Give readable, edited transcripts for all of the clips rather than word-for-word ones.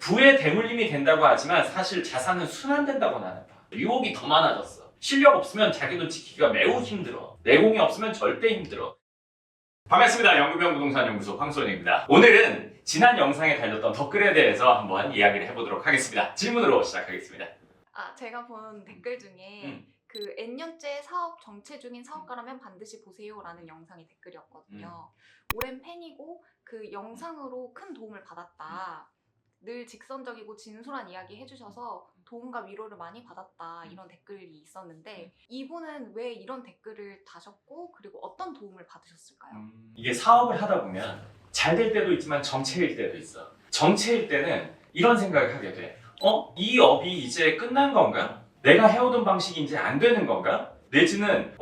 부의 대물림이 된다고 하지만 사실 자산은 순환된다고 나는 봐. 유혹이 더 많아졌어. 실력 없으면 자기 돈 지키기가 매우 힘들어. 내공이 없으면 절대 힘들어. 반갑습니다. 영구병 부동산 연구소 황소연입니다. 오늘은 지난 영상에 달렸던 댓글에 대해서 한번 이야기를 해보도록 하겠습니다. 질문으로 시작하겠습니다. 제가 본 댓글 중에 그 N년째 사업 정체 중인 사업가라면 반드시 보세요라는 영상이 댓글이었거든요. 오랜 팬이고 그 영상으로 큰 도움을 받았다. 늘 직선적이고 진솔한 이야기 해주셔서 도움과 위로를 많이 받았다. 이런 댓글이 있었는데 이분은 왜 이런 댓글을 다셨고 그리고 어떤 도움을 받으셨을까요? 이게 사업을 하다 보면 잘 될 때도 있지만 정체일 때도 있어. 정체일 때는 이런 생각을 하게 돼. 이 업이 이제 끝난 건가? 내가 해오던 방식이 이제 안 되는 건가? 내지는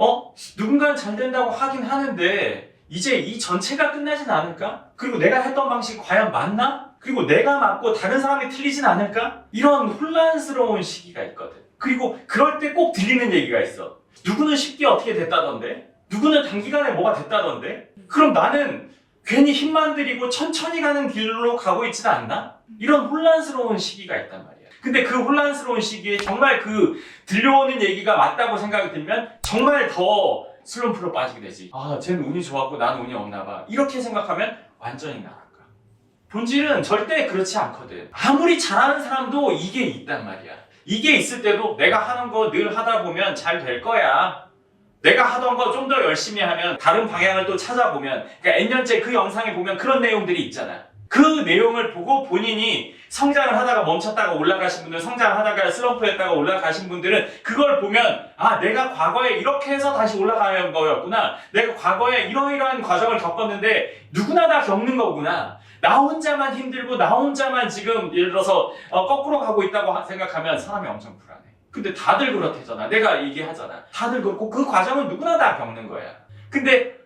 누군가는 잘 된다고 하긴 하는데 이제 이 전체가 끝나진 않을까? 그리고 내가 했던 방식이 과연 맞나? 그리고 내가 맞고 다른 사람이 틀리진 않을까? 이런 혼란스러운 시기가 있거든. 그리고 그럴 때 꼭 들리는 얘기가 있어. 누구는 쉽게 어떻게 됐다던데? 누구는 단기간에 뭐가 됐다던데? 그럼 나는 괜히 힘만 들이고 천천히 가는 길로 가고 있지는 않나? 이런 혼란스러운 시기가 있단 말이야. 근데 그 혼란스러운 시기에 정말 그 들려오는 얘기가 맞다고 생각이 들면 정말 더 슬럼프로 빠지게 되지. 쟤는 운이 좋았고 나는 운이 없나 봐. 이렇게 생각하면 완전히 나락가. 본질은 절대 그렇지 않거든. 아무리 잘하는 사람도 이게 있단 말이야. 이게 있을 때도 내가 하는 거 늘 하다 보면 잘 될 거야. 내가 하던 거 좀 더 열심히 하면 다른 방향을 또 찾아보면, 그러니까 N년째 그 영상에 보면 그런 내용들이 있잖아. 그 내용을 보고 본인이 성장을 하다가 멈췄다가 올라가신 분들, 성장하다가 슬럼프였다가 올라가신 분들은 그걸 보면 내가 과거에 이렇게 해서 다시 올라가는 거였구나. 내가 과거에 이러이러한 과정을 겪었는데 누구나 다 겪는 거구나. 나 혼자만 힘들고 나 혼자만 지금 예를 들어서 거꾸로 가고 있다고 생각하면 사람이 엄청 불안해. 근데 다들 그렇대잖아. 내가 얘기하잖아. 다들 그렇고 그 과정은 누구나 다 겪는 거야. 근데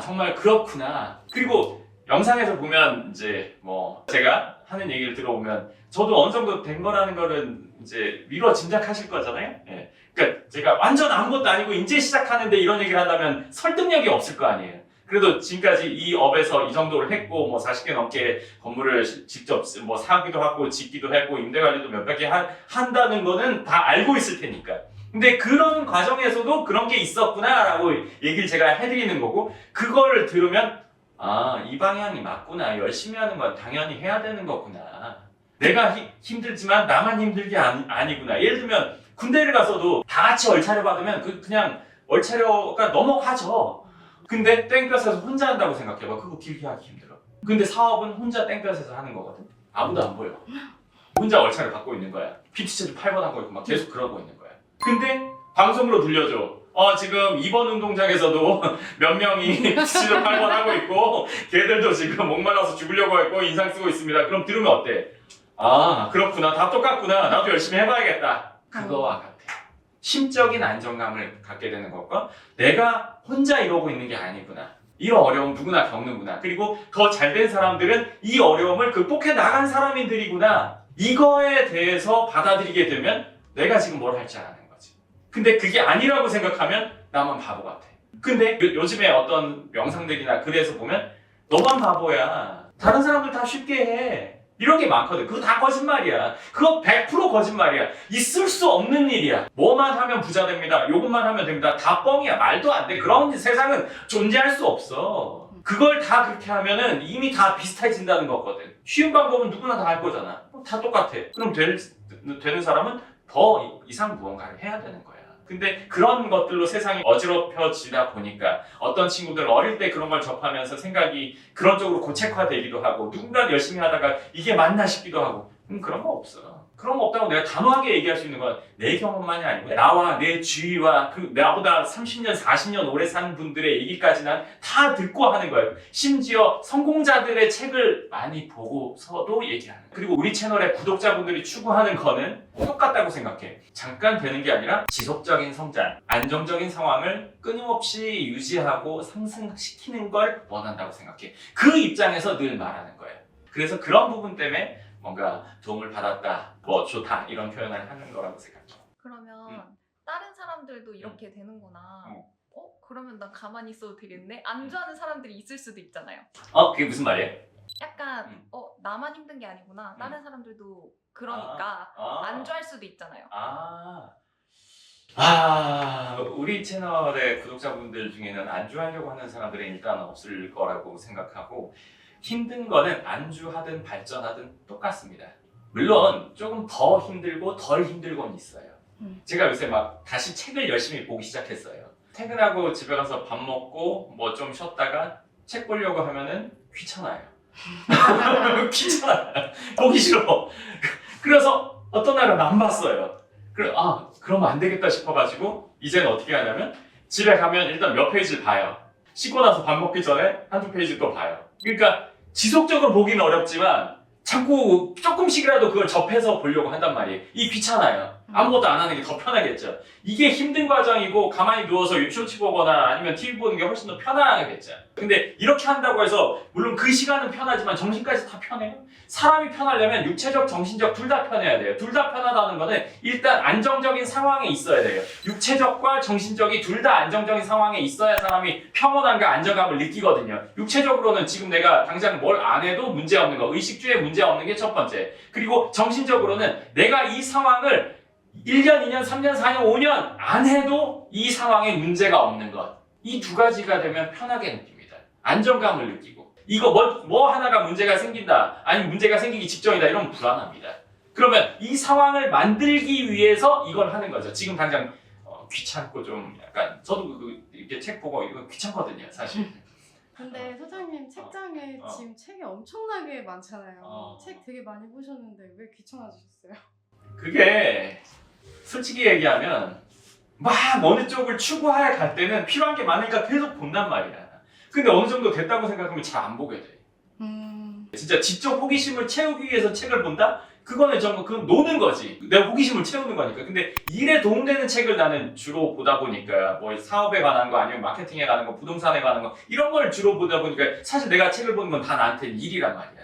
정말 그렇구나. 그리고 영상에서 보면 이제 제가 하는 얘기를 들어보면 저도 어느 정도 된 거라는 거는 이제 미뤄 짐작하실 거잖아요. 예. 그러니까 제가 완전 아무것도 아니고 이제 시작하는데 이런 얘기를 한다면 설득력이 없을 거 아니에요. 그래도 지금까지 이 업에서 이 정도를 했고 40개 넘게 건물을 직접 사기도 하고 짓기도 했고 임대 관리도 몇백 개 한다는 거는 다 알고 있을 테니까. 근데 그런 과정에서도 그런 게 있었구나라고 얘기를 제가 해드리는 거고, 그거를 들으면 이 방향이 맞구나. 열심히 하는 건 당연히 해야 되는 거구나. 내가 힘들지만 나만 힘든 게 아니구나. 예를 들면 군대를 가서도 다 같이 얼차려 받으면 그냥 얼차려가 넘어가죠. 근데 땡볕에서 혼자 한다고 생각해봐. 그거 길게 하기 힘들어. 근데 사업은 혼자 땡볕에서 하는 거거든. 아무도 안 보여. 혼자 얼차려 받고 있는 거야. PT체도 8번 하고 있고 막 계속 그러고 있는 거야. 근데 방송으로 들려줘. 지금 2번 운동장에서도 몇 명이 PT체도 8번 하고 있고 걔들도 지금 목말라서 죽으려고 했고 인상 쓰고 있습니다. 그럼 들으면 어때? 그렇구나. 다 똑같구나. 나도 열심히 해봐야겠다. 그거와 같아. 심적인 안정감을 갖게 되는 것과 내가 혼자 이러고 있는 게 아니구나. 이 어려움 누구나 겪는구나. 그리고 더 잘된 사람들은 이 어려움을 극복해 나간 사람들이구나. 이거에 대해서 받아들이게 되면 내가 지금 뭘 할지 아는 거지. 근데 그게 아니라고 생각하면 나만 바보 같아. 근데 요즘에 어떤 영상들이나 글에서 보면 너만 바보야. 다른 사람들 다 쉽게 해. 이런 게 많거든. 그거 다 거짓말이야. 그거 100% 거짓말이야. 있을 수 없는 일이야. 뭐만 하면 부자 됩니다. 요것만 하면 됩니다. 다 뻥이야. 말도 안 돼. 그런 세상은 존재할 수 없어. 그걸 다 그렇게 하면은 이미 다 비슷해진다는 거거든. 쉬운 방법은 누구나 다 할 거잖아. 다 똑같아. 그럼 되는 사람은 더 이상 무언가를 해야 되는 거야. 근데 그런 것들로 세상이 어지럽혀지다 보니까 어떤 친구들 어릴 때 그런 걸 접하면서 생각이 그런 쪽으로 고책화되기도 하고, 누군가 열심히 하다가 이게 맞나 싶기도 하고. 그런 거 없어. 그런 거 없다고 내가 단호하게 얘기할 수 있는 건 내 경험만이 아니고 나와 내 주위와 그 나보다 30년, 40년 오래 산 분들의 얘기까지 난 다 듣고 하는 거예요. 심지어 성공자들의 책을 많이 보고서도 얘기하는 거예요. 그리고 우리 채널의 구독자분들이 추구하는 거는 똑같다고 생각해. 잠깐 되는 게 아니라 지속적인 성장, 안정적인 상황을 끊임없이 유지하고 상승시키는 걸 원한다고 생각해. 그 입장에서 늘 말하는 거예요. 그래서 그런 부분 때문에 뭔가 도움을 받았다, 좋다 이런 표현을 하는 거라고 생각해. 그러면 다른 사람들도 이렇게 되는구나. 그러면 난 가만히 있어도 되겠네? 안 좋아하는 사람들이 있을 수도 있잖아요. 그게 무슨 말이에요? 약간 음. 나만 힘든 게 아니구나. 다른 사람들도 그러니까 아. 안주할 수도 있잖아요. 우리 채널의 구독자분들 중에는 안주하려고 하는 사람들이 일단 없을 거라고 생각하고 힘든 거는 안주하든 발전하든 똑같습니다. 물론 조금 더 힘들고 덜 힘들고는 있어요. 제가 요새 막 다시 책을 열심히 보기 시작했어요. 퇴근하고 집에 가서 밥 먹고 뭐 좀 쉬었다가 책 보려고 하면은 귀찮아요. 귀찮아요. 보기 싫어. 그래서 어떤 날은 안 봤어요. 그러면 안 되겠다 싶어가지고 이제는 어떻게 하냐면 집에 가면 일단 몇 페이지를 봐요. 씻고 나서 밥 먹기 전에 한두 페이지 또 봐요. 그러니까 지속적으로 보기는 어렵지만 자꾸 조금씩이라도 그걸 접해서 보려고 한단 말이에요. 이 귀찮아요. 아무것도 안 하는 게 더 편하겠죠. 이게 힘든 과정이고 가만히 누워서 쇼츠 보거나 아니면 TV 보는 게 훨씬 더 편하겠죠. 근데 이렇게 한다고 해서 물론 그 시간은 편하지만 정신까지 다 편해요? 사람이 편하려면 육체적, 정신적 둘 다 편해야 돼요. 둘 다 편하다는 거는 일단 안정적인 상황에 있어야 돼요. 육체적과 정신적이 둘 다 안정적인 상황에 있어야 사람이 평온함과 안정감을 느끼거든요. 육체적으로는 지금 내가 당장 뭘 안 해도 문제 없는 거, 의식주에 문제 없는 게 첫 번째. 그리고 정신적으로는 내가 이 상황을 1년, 2년, 3년, 4년, 5년 안 해도 이 상황에 문제가 없는 것. 이 두 가지가 되면 편하게 느낍니다. 안정감을 느끼고. 이거 뭐 하나가 문제가 생긴다, 아니면 문제가 생기기 직전이다, 이러면 불안합니다. 그러면 이 상황을 만들기 위해서 이걸 하는 거죠. 지금 당장 귀찮고 좀 약간 저도 이렇게 책 보고 이거 귀찮거든요, 사실. 근데 소장님 책장에 지금 책이 엄청나게 많잖아요. 책 되게 많이 보셨는데 왜 귀찮아지셨어요? 그게 솔직히 얘기하면 막 어느 쪽을 추구하여 갈 때는 필요한 게 많으니까 계속 본단 말이야. 근데 어느 정도 됐다고 생각하면 잘 안 보게 돼. 진짜 지적 호기심을 채우기 위해서 책을 본다? 그거는 그건 노는 거지. 내가 호기심을 채우는 거니까. 근데 일에 도움되는 책을 나는 주로 보다 보니까 뭐 사업에 관한 거 아니면 마케팅에 관한 거, 부동산에 관한 거 이런 걸 주로 보다 보니까 사실 내가 책을 보는 건 다 나한테 일이란 말이야.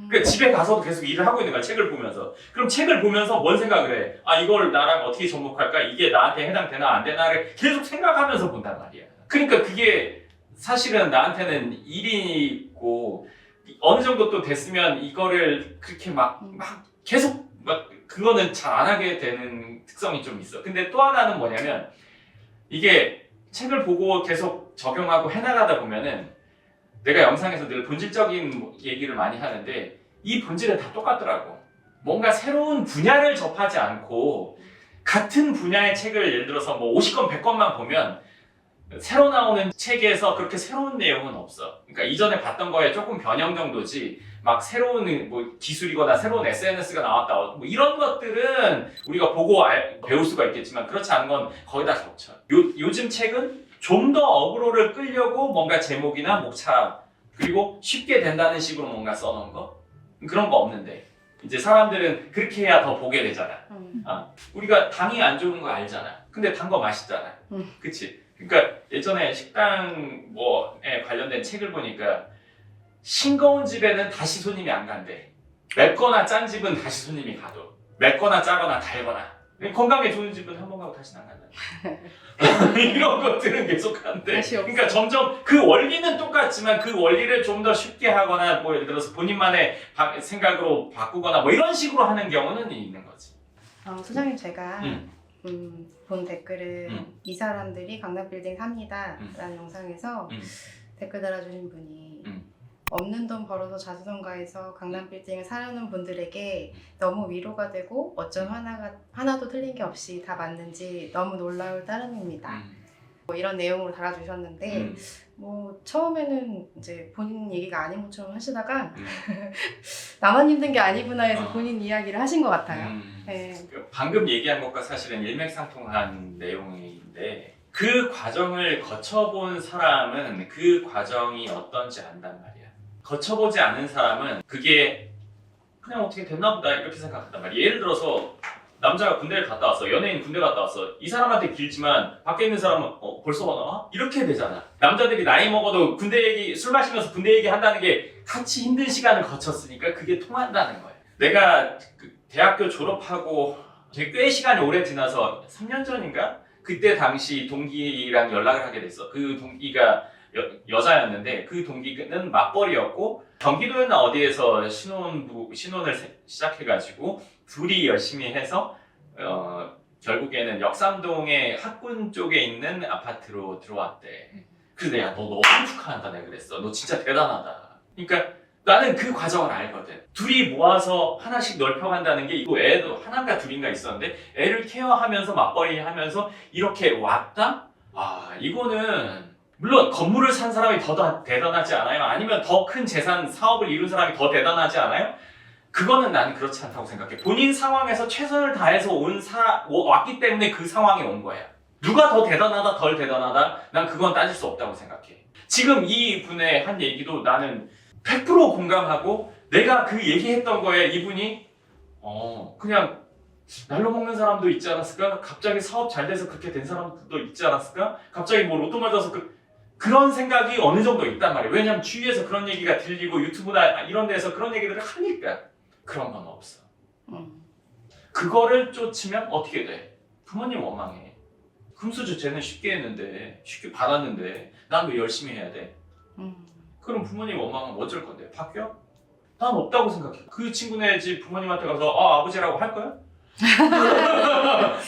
그러니까 집에 가서도 계속 일을 하고 있는 거야, 책을 보면서. 그럼 책을 보면서 뭔 생각을 해? 이걸 나랑 어떻게 접목할까? 이게 나한테 해당되나 안 되나를 계속 생각하면서 본단 말이야. 그러니까 그게 사실은 나한테는 일이고 어느 정도 또 됐으면 이거를 그렇게 막 계속 그거는 잘 안 하게 되는 특성이 좀 있어. 근데 또 하나는 뭐냐면 이게 책을 보고 계속 적용하고 해나가다 보면은 내가 영상에서 늘 본질적인 얘기를 많이 하는데 이 본질은 다 똑같더라고. 뭔가 새로운 분야를 접하지 않고 같은 분야의 책을 예를 들어서 뭐 50권, 100권만 보면 새로 나오는 책에서 그렇게 새로운 내용은 없어. 그러니까 이전에 봤던 거에 조금 변형 정도지 막 새로운 뭐 기술이거나 새로운 SNS가 나왔다 뭐 이런 것들은 우리가 보고 배울 수가 있겠지만 그렇지 않은 건 거의 다 겹쳐. 요즘 책은 좀 더 어그로를 끌려고 뭔가 제목이나 목차 그리고 쉽게 된다는 식으로 뭔가 써놓은 거 그런 거 없는데 이제 사람들은 그렇게 해야 더 보게 되잖아. 우리가 당이 안 좋은 거 알잖아. 근데 단 거 맛있잖아. 그치? 그러니까 예전에 식당 뭐에 관련된 책을 보니까 싱거운 집에는 다시 손님이 안 간대. 맵거나 짠 집은 다시 손님이 가도. 맵거나 짜거나 달거나. 건강에 좋은 집은 한 번 가고 다시는 안 간다. 이런 것들은 계속 한대. 그러니까 점점 그 원리는 똑같지만 그 원리를 좀 더 쉽게 하거나 뭐 예를 들어서 본인만의 생각으로 바꾸거나 뭐 이런 식으로 하는 경우는 있는 거지. 소장님 제가 본 댓글은 이 사람들이 강남빌딩 삽니다 라는 영상에서 댓글 달아주신 분이 없는 돈 벌어서 자수성가해서 강남빌딩을 사려는 분들에게 너무 위로가 되고 어쩜 하나도 틀린 게 없이 다 맞는지 너무 놀라울 따름입니다. 뭐 이런 내용으로 달아주셨는데 뭐 처음에는 이제 본인 얘기가 아닌 것처럼 하시다가 나만 힘든 게 아니구나 해서 본인 이야기를 하신 것 같아요. 네. 방금 얘기한 것과 사실은 일맥상통한 내용인데 그 과정을 거쳐본 사람은 그 과정이 어떤지 안단 말이야. 거쳐보지 않은 사람은 그게 그냥 어떻게 됐나 보다 이렇게 생각한단 말이야. 예를 들어서 남자가 군대를 갔다 왔어. 연예인 군대 갔다 왔어. 이 사람한테 길지만 밖에 있는 사람은 벌써 나와? 이렇게 되잖아. 남자들이 나이 먹어도 군대 얘기, 술 마시면서 군대 얘기 한다는 게 같이 힘든 시간을 거쳤으니까 그게 통한다는 거야. 내가 대학교 졸업하고 꽤 시간이 오래 지나서 3년 전인가? 그때 당시 동기랑 연락을 하게 됐어. 그 동기가 여자였는데 그 동기는 맞벌이였고 경기도였나 어디에서 신혼을 시작해가지고 둘이 열심히 해서 결국에는 역삼동의 학군 쪽에 있는 아파트로 들어왔대. 그래서 내가 너 너무 축하한다 내가 그랬어. 너 진짜 대단하다. 그러니까 나는 그 과정을 알거든. 둘이 모아서 하나씩 넓혀간다는 게 이거 애도 하나인가 둘인가 있었는데 애를 케어하면서 맞벌이 하면서 이렇게 왔다? 아 이거는 물론 건물을 산 사람이 더 대단하지 않아요? 아니면 더 큰 재산 사업을 이룬 사람이 더 대단하지 않아요? 그거는 나는 그렇지 않다고 생각해. 본인 상황에서 최선을 다해서 왔기 때문에 그 상황에 온 거야. 누가 더 대단하다 덜 대단하다 난 그건 따질 수 없다고 생각해. 지금 이 분의 한 얘기도 나는 100% 공감하고 내가 그 얘기했던 거에 이분이 그냥 날로 먹는 사람도 있지 않았을까? 갑자기 사업 잘 돼서 그렇게 된 사람도 있지 않았을까? 갑자기 뭐 로또 맞아서 그런 생각이 어느 정도 있단 말이에요. 왜냐면 주위에서 그런 얘기가 들리고 유튜브나 이런 데서 그런 얘기들을 하니까. 그런 건 없어. 그거를 쫓으면 어떻게 돼? 부모님 원망해. 금수저 쟤는 쉽게 했는데 쉽게 받았는데 난 왜 열심히 해야 돼? 그럼 부모님 원망은 어쩔 건데? 바뀌어? 난 없다고 생각해. 그 친구네 집 부모님한테 가서 아버지라고 할 거야?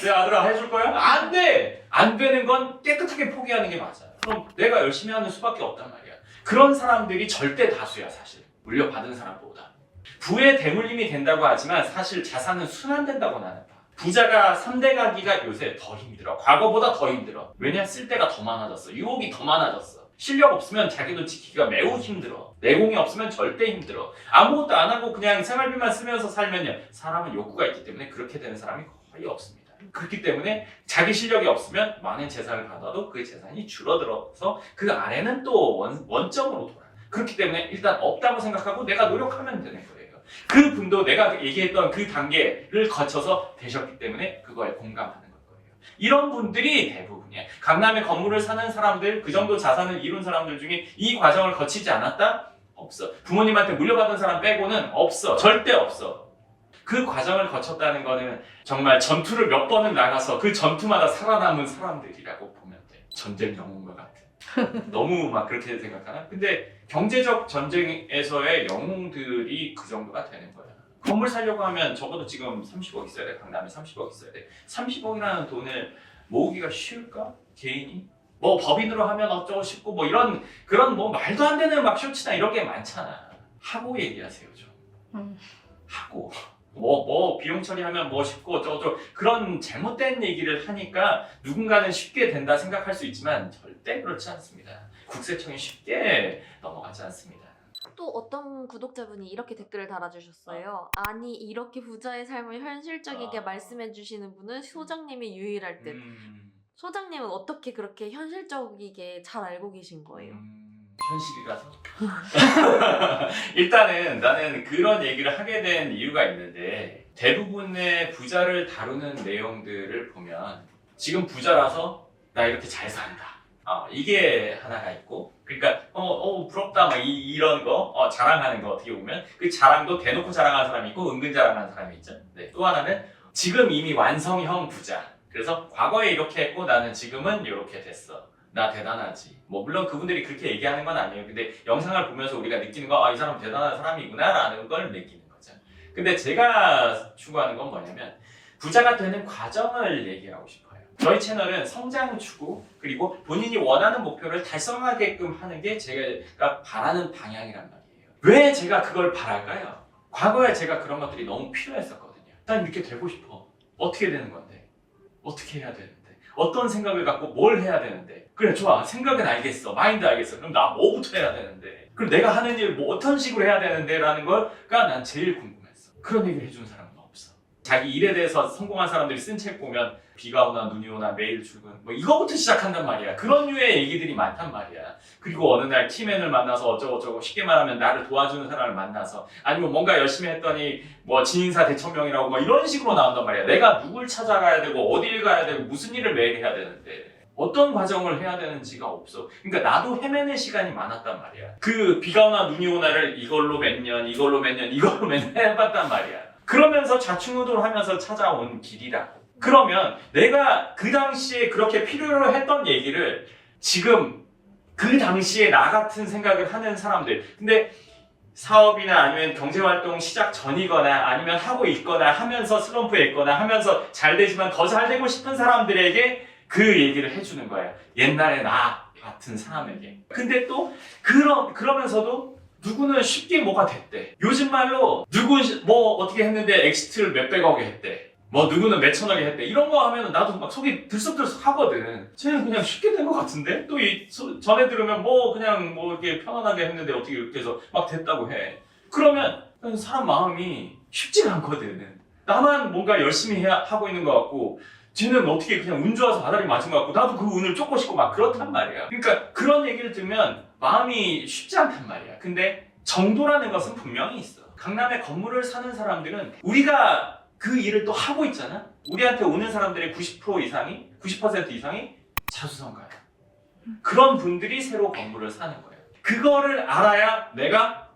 내 아들아 해줄 거야? 안 돼! 안 되는 건 깨끗하게 포기하는 게 맞아. 그럼 내가 열심히 하는 수밖에 없단 말이야. 그런 사람들이 절대 다수야 사실. 물려받은 사람보다. 부의 대물림이 된다고 하지만 사실 자산은 순환된다고 나는 봐. 부자가 3대 가기가 요새 더 힘들어. 과거보다 더 힘들어. 왜냐? 쓸 데가 더 많아졌어. 유혹이 더 많아졌어. 실력 없으면 자기 돈 지키기가 매우 힘들어. 내공이 없으면 절대 힘들어. 아무것도 안 하고 그냥 생활비만 쓰면서 살면요. 사람은 욕구가 있기 때문에 그렇게 되는 사람이 거의 없습니다. 그렇기 때문에 자기 실력이 없으면 많은 재산을 받아도 그 재산이 줄어들어서 그 아래는 또 원점으로 돌아. 그렇기 때문에 일단 없다고 생각하고 내가 노력하면 되는 거예요. 그 분도 내가 얘기했던 그 단계를 거쳐서 되셨기 때문에 그거에 공감하는 거예요. 이런 분들이 대부분이에요. 강남에 건물을 사는 사람들, 그 정도 자산을 이룬 사람들 중에 이 과정을 거치지 않았다? 없어. 부모님한테 물려받은 사람 빼고는 없어. 절대 없어. 그 과정을 거쳤다는 거는 정말 전투를 몇 번을 나가서 그 전투마다 살아남은 사람들이라고 보면 돼. 전쟁 영웅과 같은. 너무 막 그렇게 생각하나? 근데 경제적 전쟁에서의 영웅들이 그 정도가 되는 거야. 건물 살려고 하면 적어도 지금 30억 있어야 돼. 강남에 30억 있어야 돼. 30억이라는 돈을 모으기가 쉬울까? 개인이? 뭐 법인으로 하면 어쩌고 싶고 뭐 이런 그런 뭐 말도 안 되는 막 쇼츠나 이런 게 많잖아. 하고 얘기하세요 좀. 하고. 뭐 비용 처리하면 뭐 쉽고 어쩌고 그런 잘못된 얘기를 하니까 누군가는 쉽게 된다 생각할 수 있지만 절대 그렇지 않습니다. 국세청이 쉽게 넘어가지 않습니다. 또 어떤 구독자분이 이렇게 댓글을 달아주셨어요. 아니 이렇게 부자의 삶을 현실적이게 말씀해주시는 분은 소장님이 유일할 듯. 소장님은 어떻게 그렇게 현실적이게 잘 알고 계신 거예요? 현실이라서? 일단은 나는 그런 얘기를 하게 된 이유가 있는데 대부분의 부자를 다루는 내용들을 보면 지금 부자라서 나 이렇게 잘 산다. 이게 하나가 있고 그러니까 부럽다 막 이런 거 자랑하는 거 어떻게 보면 그 자랑도 대놓고 자랑하는 사람이 있고 은근 자랑하는 사람이 있죠. 네. 또 하나는 지금 이미 완성형 부자. 그래서 과거에 이렇게 했고 나는 지금은 이렇게 됐어. 나 대단하지. 뭐 물론 그분들이 그렇게 얘기하는 건 아니에요. 근데 영상을 보면서 우리가 느끼는 거 이 사람 대단한 사람이구나 라는 걸 느끼는 거죠. 근데 제가 추구하는 건 뭐냐면 부자가 되는 과정을 얘기하고 싶어요. 저희 채널은 성장 추구 그리고 본인이 원하는 목표를 달성하게끔 하는 게 제가 바라는 방향이란 말이에요. 왜 제가 그걸 바랄까요? 과거에 제가 그런 것들이 너무 필요했었거든요. 난 이렇게 되고 싶어. 어떻게 되는 건데? 어떻게 해야 되는데? 어떤 생각을 갖고 뭘 해야 되는데? 그래 좋아 생각은 알겠어 마인드 알겠어 그럼 나 뭐부터 해야 되는데? 그럼 내가 하는 일 뭐 어떤 식으로 해야 되는데? 라는 걸가 난 제일 궁금했어. 그런 얘기를 해준 사람은 없어. 자기 일에 대해서 성공한 사람들이 쓴 책 보면 비가 오나 눈이 오나 매일 출근 뭐 이거부터 시작한단 말이야. 그런 류의 얘기들이 많단 말이야. 그리고 어느 날 키맨을 만나서 어쩌고저쩌고 쉽게 말하면 나를 도와주는 사람을 만나서 아니면 뭔가 열심히 했더니 뭐 진인사 대천명이라고 뭐 이런 식으로 나온단 말이야. 내가 누굴 찾아가야 되고 어딜 가야 되고 무슨 일을 매일 해야 되는데 어떤 과정을 해야 되는지가 없어. 그러니까 나도 헤매는 시간이 많았단 말이야. 그 비가 오나 눈이 오나를 이걸로 몇 년 해봤단 말이야. 그러면서 좌충우돌 하면서 찾아온 길이라고. 그러면 내가 그 당시에 그렇게 필요로 했던 얘기를 지금 그 당시에 나 같은 생각을 하는 사람들. 근데 사업이나 아니면 경제활동 시작 전이거나 아니면 하고 있거나 하면서 슬럼프에 있거나 하면서 잘 되지만 더 잘 되고 싶은 사람들에게 그 얘기를 해주는 거예요. 옛날에 나 같은 사람에게. 근데 또 그러면서도 누구는 쉽게 뭐가 됐대. 요즘 말로 누구 뭐 어떻게 했는데 엑시트를 몇백억에 했대. 뭐 누구는 몇천억에 했대. 이런 거 하면 나도 막 속이 들썩들썩 하거든. 쟤는 그냥 쉽게 된 것 같은데? 또 전에 들으면 뭐 그냥 뭐 이렇게 편안하게 했는데 어떻게 이렇게 해서 막 됐다고 해. 그러면 사람 마음이 쉽지가 않거든. 나만 뭔가 열심히 하고 있는 것 같고 쟤는 어떻게 그냥 운 좋아서 바다리 맞은 것 같고 나도 그 운을 쫓고 싶고 막 그렇단 말이야. 그러니까 그런 얘기를 들으면 마음이 쉽지 않단 말이야. 근데 정도라는 것은 분명히 있어. 강남에 건물을 사는 사람들은 우리가 그 일을 또 하고 있잖아. 우리한테 오는 사람들의 90% 이상이 90% 이상이 자수성가야. 그런 분들이 새로 건물을 사는 거예요. 그거를 알아야 내가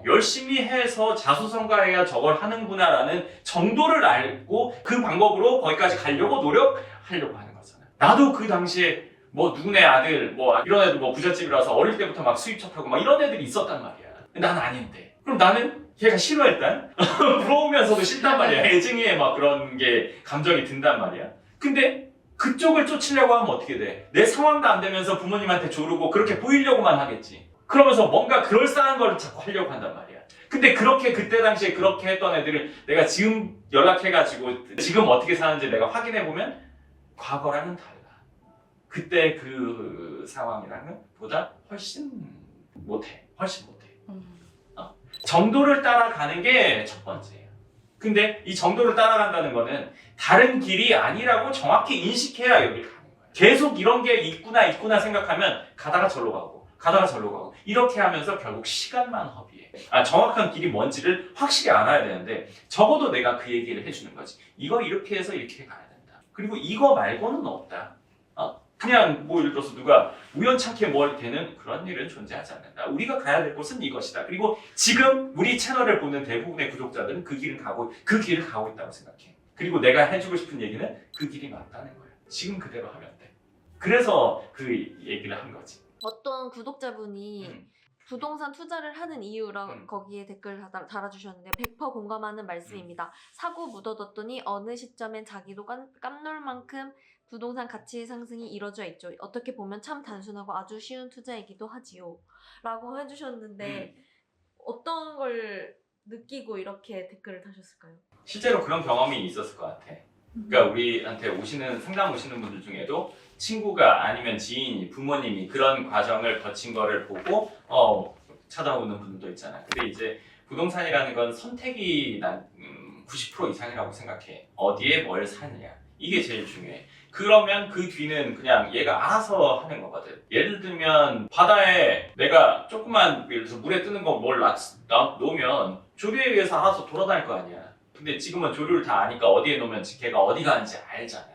열심히 해서 자수성가해야 저걸 하는구나라는 정도를 알고 그 방법으로 거기까지 가려고 노력하려고 하는 거잖아. 나도 그 당시에 뭐 누구네 아들 뭐 이런 애들 뭐 부잣집이라서 어릴 때부터 막 수입차 타고 막 이런 애들이 있었단 말이야. 난 아닌데. 그럼 나는 걔가 싫어 일단 부러우면서도 싫단 말이야. 애증에 막 그런 게 감정이 든단 말이야. 근데 그쪽을 쫓으려고 하면 어떻게 돼? 내 상황도 안 되면서 부모님한테 조르고 그렇게 보이려고만 하겠지. 그러면서 뭔가 그럴싸한 걸 자꾸 하려고 한단 말이야. 근데 그렇게 그때 당시에 그렇게 했던 애들을 내가 지금 연락해가지고 지금 어떻게 사는지 내가 확인해보면 과거랑은 달라. 그때 그 상황이랑은 보다 훨씬 못해. 정도를 따라가는 게 첫 번째예요. 근데 이 정도를 따라간다는 거는 다른 길이 아니라고 정확히 인식해야 여기 가는 거예요. 계속 이런 게 있구나 생각하면 가다가 절로 가고 이렇게 하면서 결국 시간만 허비해. 정확한 길이 뭔지를 확실히 알아야 되는데 적어도 내가 그 얘기를 해주는 거지. 이거 이렇게 해서 이렇게 가야 된다. 그리고 이거 말고는 없다. 그냥 뭐 예를 들어서 누가 우연찮게 뭘 되는 그런 일은 존재하지 않는다. 우리가 가야 될 곳은 이것이다. 그리고 지금 우리 채널을 보는 대부분의 구독자들은 그 길을 가고 있다고 생각해. 그리고 내가 해주고 싶은 얘기는 그 길이 맞다는 거야. 지금 그대로 하면 돼. 그래서 그 얘기를 한 거지. 어떤 구독자분이 부동산 투자를 하는 이유라고 거기에 댓글 달아주셨는데 100% 공감하는 말씀입니다. 사고 묻어뒀더니 어느 시점엔 자기도 깜놀 만큼 부동산 가치 상승이 이뤄져 있죠. 어떻게 보면 참 단순하고 아주 쉬운 투자이기도 하지요. 라고 해주셨는데 어떤 걸 느끼고 이렇게 댓글을 다셨을까요? 실제로 그런 경험이 있었을 것 같아. 그러니까 우리한테 상담 오시는 분들 중에도 친구가 아니면 지인이, 부모님이 그런 과정을 거친 거를 보고 찾아오는 분들도 있잖아. 근데 이제 부동산이라는 건 선택이 난 90% 이상이라고 생각해. 어디에 뭘 사느냐. 이게 제일 중요해. 그러면 그 뒤는 그냥 얘가 알아서 하는 거거든. 예를 들면 바다에 내가 조그만 예를 들어서 물에 뜨는 거 뭘 놓으면 조류에 의해서 알아서 돌아다닐 거 아니야. 근데 지금은 조류를 다 아니까 어디에 놓으면 걔가 어디 가는지 알잖아.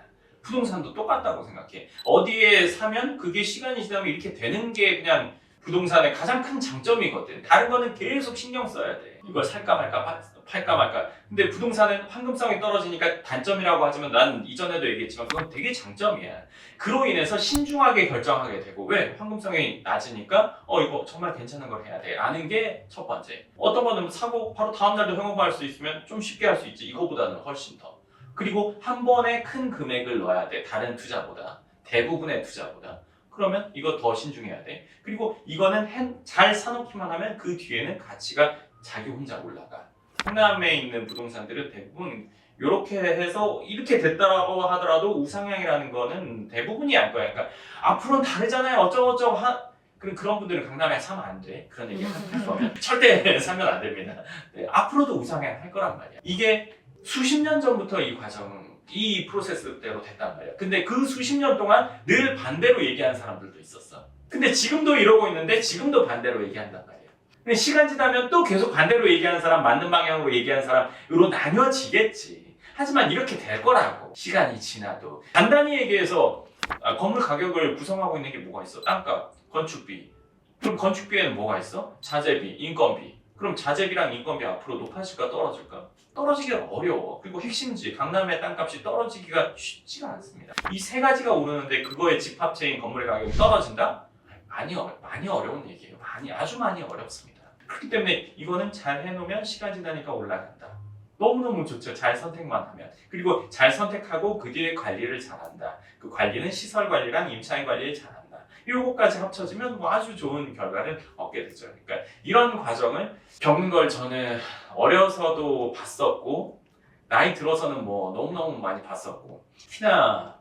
부동산도 똑같다고 생각해. 어디에 사면 그게 시간이 지나면 이렇게 되는 게 그냥 부동산의 가장 큰 장점이거든. 다른 거는 계속 신경 써야 돼. 이걸 살까 말까 팔까 말까. 근데 부동산은 황금성이 떨어지니까 단점이라고 하지만 난 이전에도 얘기했지만 그건 되게 장점이야. 그로 인해서 신중하게 결정하게 되고 왜? 황금성이 낮으니까 이거 정말 괜찮은 걸 해야 돼 라는 게 첫 번째. 어떤 거는 사고 바로 다음날도 회복할 수 있으면 좀 쉽게 할 수 있지. 이거보다는 훨씬 더. 그리고 한 번에 큰 금액을 넣어야 돼. 다른 투자보다. 대부분의 투자보다. 그러면 이거 더 신중해야 돼. 그리고 이거는 잘 사놓기만 하면 그 뒤에는 가치가 자기 혼자 올라가. 강남에 있는 부동산들은 대부분 이렇게 해서 이렇게 됐다고 하더라도 우상향이라는 거는 대부분이 알 거야. 그러니까 앞으로는 다르잖아요. 어쩌고저쩌고 그런 분들은 강남에 사면 안 돼. 그런 얘기 할 거면 절대 사면 안 됩니다. 네, 앞으로도 우상향 할 거란 말이야. 이게 수십 년 전부터 이 프로세스대로 됐단 말이야. 근데 그 수십 년 동안 늘 반대로 얘기하는 사람들도 있었어. 근데 지금도 이러고 있는데 지금도 반대로 얘기한단 말이야. 근데 시간 지나면 또 계속 반대로 얘기하는 사람, 맞는 방향으로 얘기하는 사람으로 나뉘어지겠지. 하지만 이렇게 될 거라고. 시간이 지나도. 간단히 얘기해서 건물 가격을 구성하고 있는 게 뭐가 있어? 땅값, 건축비. 그럼 건축비에는 뭐가 있어? 자재비, 인건비. 그럼 자재비랑 인건비 앞으로 높아질까 떨어질까? 떨어지기가 어려워. 그리고 핵심지 강남의 땅값이 떨어지기가 쉽지가 않습니다. 이 세 가지가 오르는데 그거의 집합체인 건물의 가격이 떨어진다? 많이 어려운 얘기예요. 아주 많이 어렵습니다. 그렇기 때문에 이거는 잘 해놓으면 시간 지나니까 올라간다. 너무너무 좋죠. 잘 선택만 하면. 그리고 잘 선택하고 그 뒤에 관리를 잘한다. 그 관리는 시설 관리랑 임차인 관리를 잘한다. 요거까지 합쳐지면 뭐 아주 좋은 결과를 얻게 되죠. 그러니까 이런 과정을 겪는 걸 저는 어려서도 봤었고 나이 들어서는 뭐 너무너무 많이 봤었고 특히나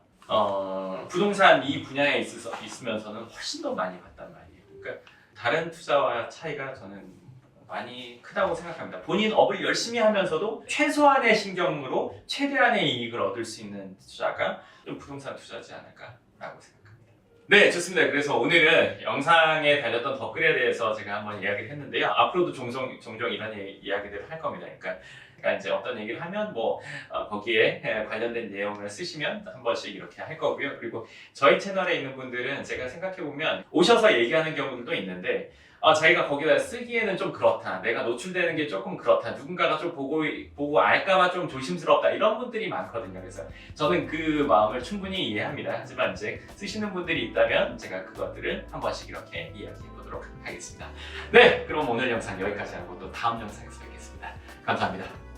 부동산 이 분야에 있으면서는 훨씬 더 많이 봤단 말이에요. 그러니까 다른 투자와 차이가 저는 많이 크다고 생각합니다. 본인 업을 열심히 하면서도 최소한의 신경으로 최대한의 이익을 얻을 수 있는 투자가 좀 부동산 투자지 않을까라고 생각합니다. 네, 좋습니다. 그래서 오늘은 영상에 달렸던 댓글에 대해서 제가 한번 이야기를 했는데요. 앞으로도 종종 이런 이야기들을 할 겁니다. 그러니까 이제 어떤 얘기를 하면 뭐 거기에 관련된 내용을 쓰시면 한 번씩 이렇게 할 거고요. 그리고 저희 채널에 있는 분들은 제가 생각해 보면 오셔서 얘기하는 경우들도 있는데 자기가 거기다 쓰기에는 좀 그렇다. 내가 노출되는 게 조금 그렇다. 누군가가 좀 보고 알까봐 좀 조심스럽다. 이런 분들이 많거든요. 그래서 저는 그 마음을 충분히 이해합니다. 하지만 이제 쓰시는 분들이 있다면 제가 그것들을 한 번씩 이렇게 이야기해 보도록 하겠습니다. 네, 그럼 오늘 영상 여기까지 하고 또 다음 영상에서 뵙겠습니다. 감사합니다.